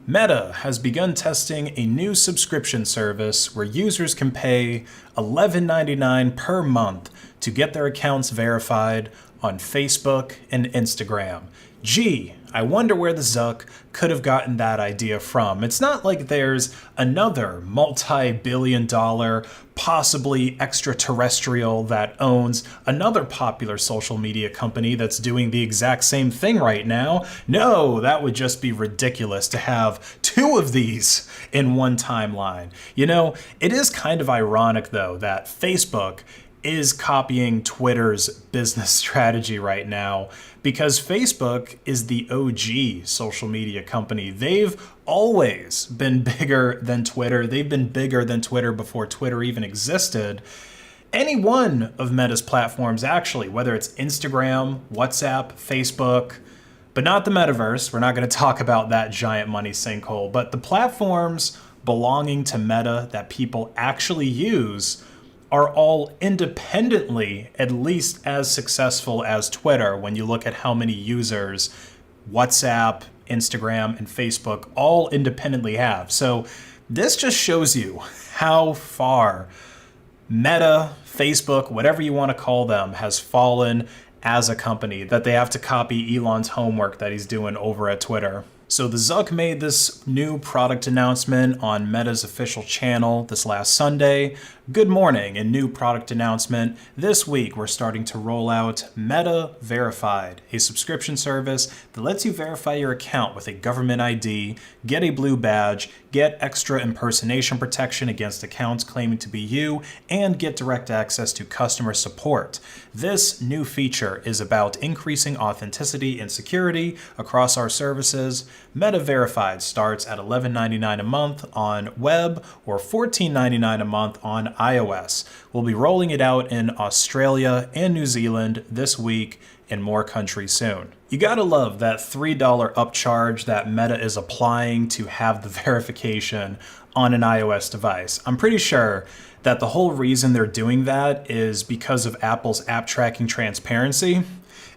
Meta has begun testing a new subscription service where users can pay $11.99 per month to get their accounts verified on Facebook and Instagram. Gee, I wonder where the Zuck could have gotten that idea from. It's not like there's another multi-billion-dollar, possibly extraterrestrial that owns another popular social media company that's doing the exact same thing right now. No, that would just be ridiculous to have two of these in one timeline. You know, it is kind of ironic though that Facebook is copying Twitter's business strategy right now because Facebook is the OG social media company. They've always been bigger than Twitter. They've been bigger than Twitter before Twitter even existed. Any one of Meta's platforms, actually, whether it's Instagram, WhatsApp, Facebook, but not the metaverse. We're not going to talk about that giant money sinkhole, but the platforms belonging to Meta that people actually use are all independently at least as successful as Twitter when you look at how many users WhatsApp, Instagram, and Facebook all independently have. So this just shows you how far Meta, Facebook, whatever you want to call them, has fallen as a company, that they have to copy Elon's homework that he's doing over at Twitter. So the Zuck made this new product announcement on Meta's official channel this last Sunday. Good morning, a new product announcement. This week we're starting to roll out Meta Verified, a subscription service that lets you verify your account with a government ID, get a blue badge, get extra impersonation protection against accounts claiming to be you, and get direct access to customer support. This new feature is about increasing authenticity and security across our services. Meta Verified starts at $11.99 a month on web or $14.99 a month on iOS. We'll be rolling it out in Australia and New Zealand this week and more countries soon. You gotta love that $3 upcharge that Meta is applying to have the verification on an iOS device. I'm pretty sure that the whole reason they're doing that is because of Apple's app tracking transparency.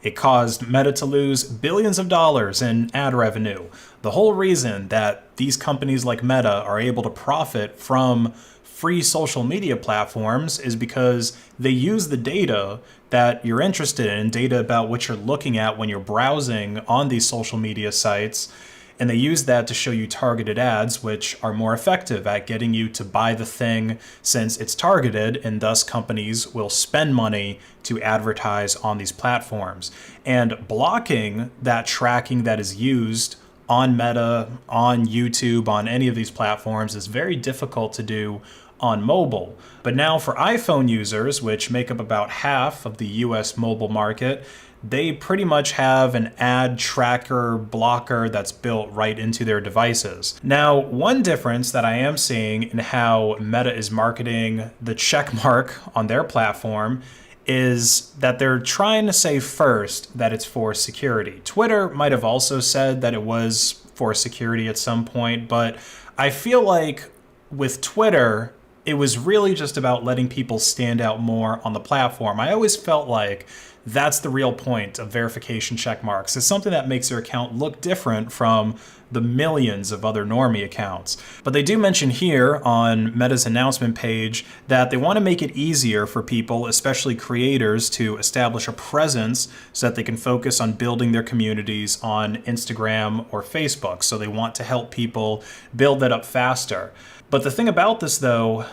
It caused Meta to lose billions of dollars in ad revenue. The whole reason that these companies like Meta are able to profit from free social media platforms is because they use the data that you're interested in, data about what you're looking at when you're browsing on these social media sites, and they use that to show you targeted ads, which are more effective at getting you to buy the thing since it's targeted, and thus companies will spend money to advertise on these platforms. And blocking that tracking that is used on Meta, on YouTube, on any of these platforms is very difficult to do on mobile. But now for iPhone users, which make up about half of the US mobile market, they pretty much have an ad tracker blocker that's built right into their devices. Now, one difference that I am seeing in how Meta is marketing the check mark on their platform is that they're trying to say first that it's for security. Twitter might have also said that it was for security at some point, but I feel like with Twitter, it was really just about letting people stand out more on the platform. I always felt like that's the real point of verification check marks. It's something that makes your account look different from the millions of other normie accounts. But they do mention here on Meta's announcement page that they want to make it easier for people, especially creators, to establish a presence so that they can focus on building their communities on Instagram or Facebook. So they want to help people build that up faster. But the thing about this, though,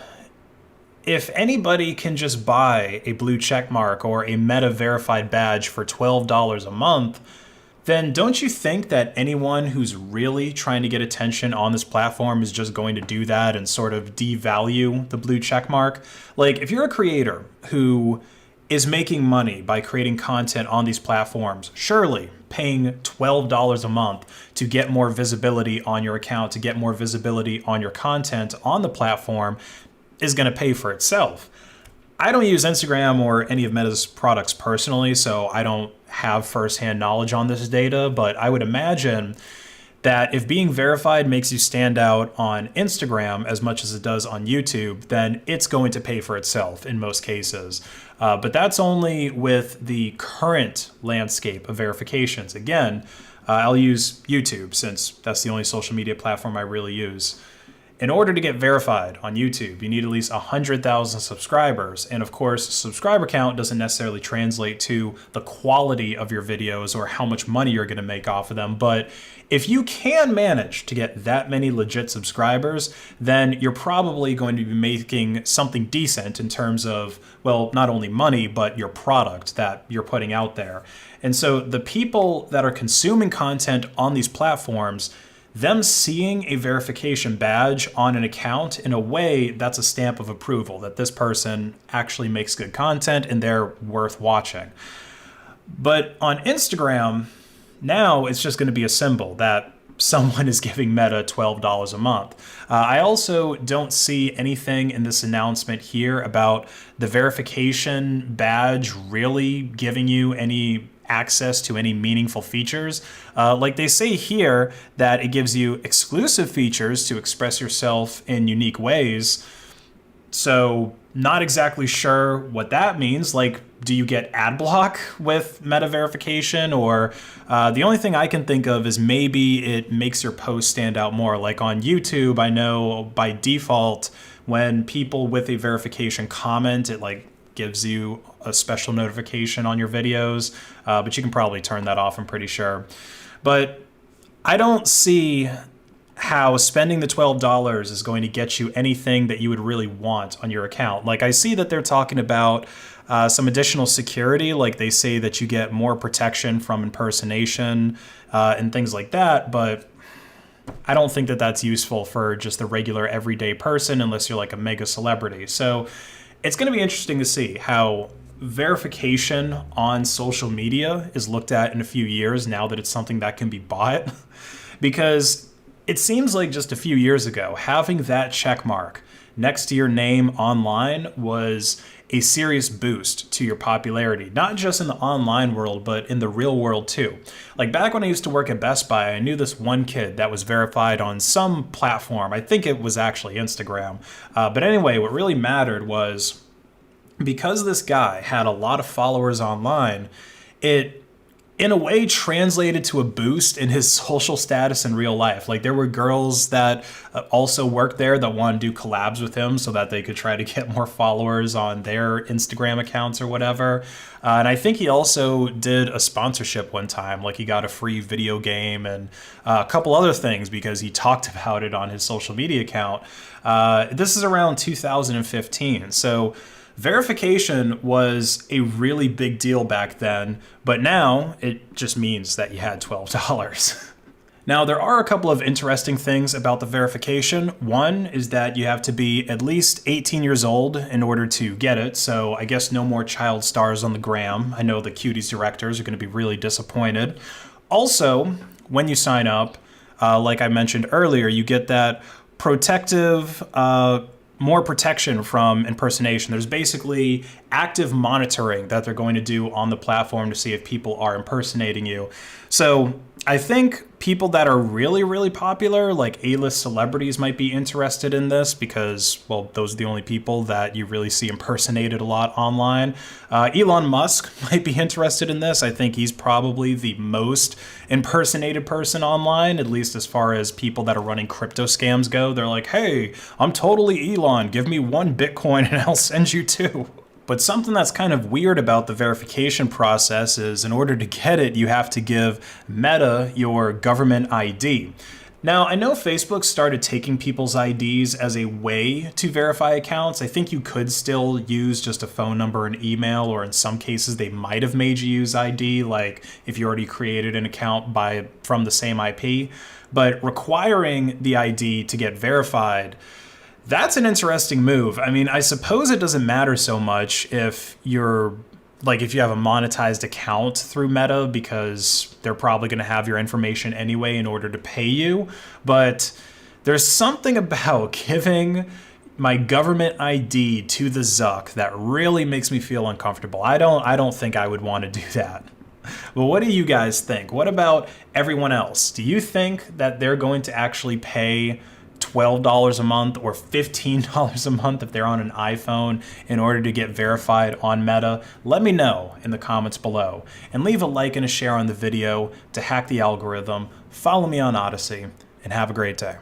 if anybody can just buy a blue check mark or a Meta Verified badge for $12 a month, then don't you think that anyone who's really trying to get attention on this platform is just going to do that and sort of devalue the blue check mark? Like, if you're a creator who is making money by creating content on these platforms, surely paying $12 a month to get more visibility on your account, to get more visibility on your content on the platform is going to pay for itself. I don't use Instagram or any of Meta's products personally, so I don't have firsthand knowledge on this data, but I would imagine that if being verified makes you stand out on Instagram as much as it does on YouTube, then it's going to pay for itself in most cases. But that's only with the current landscape of verifications. Again, I'll use YouTube since that's the only social media platform I really use. In order to get verified on YouTube, you need at least 100,000 subscribers. And of course, subscriber count doesn't necessarily translate to the quality of your videos or how much money you're going to make off of them. But if you can manage to get that many legit subscribers, then you're probably going to be making something decent in terms of, well, not only money, but your product that you're putting out there. And so the people that are consuming content on these platforms, them seeing a verification badge on an account, in a way, that's a stamp of approval that this person actually makes good content and they're worth watching. But on Instagram, now it's just going to be a symbol that someone is giving Meta $12 a month. I also don't see anything in this announcement here about the verification badge really giving you any access to any meaningful features. Like they say here that it gives you exclusive features to express yourself in unique ways. So not exactly sure what that means. Like, do you get ad block with Meta verification? Or the only thing I can think of is maybe it makes your post stand out more. Like on YouTube, I know by default, when people with a verification comment, it like gives you a special notification on your videos, but you can probably turn that off, I'm pretty sure. But I don't see how spending the $12 is going to get you anything that you would really want on your account. Like, I see that they're talking about some additional security, like they say that you get more protection from impersonation and things like that, but I don't think that that's useful for just the regular everyday person unless you're like a mega celebrity. So it's going to be interesting to see how verification on social media is looked at in a few years now that it's something that can be bought. Because it seems like just a few years ago, having that check mark next to your name online was a serious boost to your popularity, not just in the online world, but in the real world too. Like back when I used to work at Best Buy, I knew this one kid that was verified on some platform. I think it was actually Instagram. But anyway, what really mattered was because this guy had a lot of followers online, it in a way translated to a boost in his social status in real life. Like there were girls that also worked there that wanted to do collabs with him so that they could try to get more followers on their Instagram accounts or whatever. And I think he also did a sponsorship one time, like he got a free video game and a couple other things because he talked about it on his social media account. This is around 2015. So verification was a really big deal back then, but now it just means that you had $12. Now, there are a couple of interesting things about the verification. One is that you have to be at least 18 years old in order to get it, so I guess no more child stars on the gram. I know the Cuties directors are going to be really disappointed. Also, when you sign up, like I mentioned earlier, you get that protective more protection from impersonation. There's basically active monitoring that they're going to do on the platform to see if people are impersonating you. So I think people that are really, really popular, like A-list celebrities, might be interested in this because, well, those are the only people that you really see impersonated a lot online. Elon Musk might be interested in this. I think he's probably the most impersonated person online, at least as far as people that are running crypto scams go. They're like, hey, I'm totally Elon. Give me 1 Bitcoin and I'll send you 2. But something that's kind of weird about the verification process is in order to get it, you have to give Meta your government ID. Now, I know Facebook started taking people's IDs as a way to verify accounts. I think you could still use just a phone number and email, or in some cases they might have made you use ID, like if you already created an account from the same IP. But requiring the ID to get verified, that's an interesting move. I mean, I suppose it doesn't matter so much if you have a monetized account through Meta because they're probably going to have your information anyway in order to pay you. But there's something about giving my government ID to the Zuck that really makes me feel uncomfortable. I don't think I would want to do that. Well, what do you guys think? What about everyone else? Do you think that they're going to actually pay $12 a month or $15 a month if they're on an iPhone in order to get verified on Meta? Let me know in the comments below. And leave a like and a share on the video to hack the algorithm. Follow me on Odysee, and have a great day.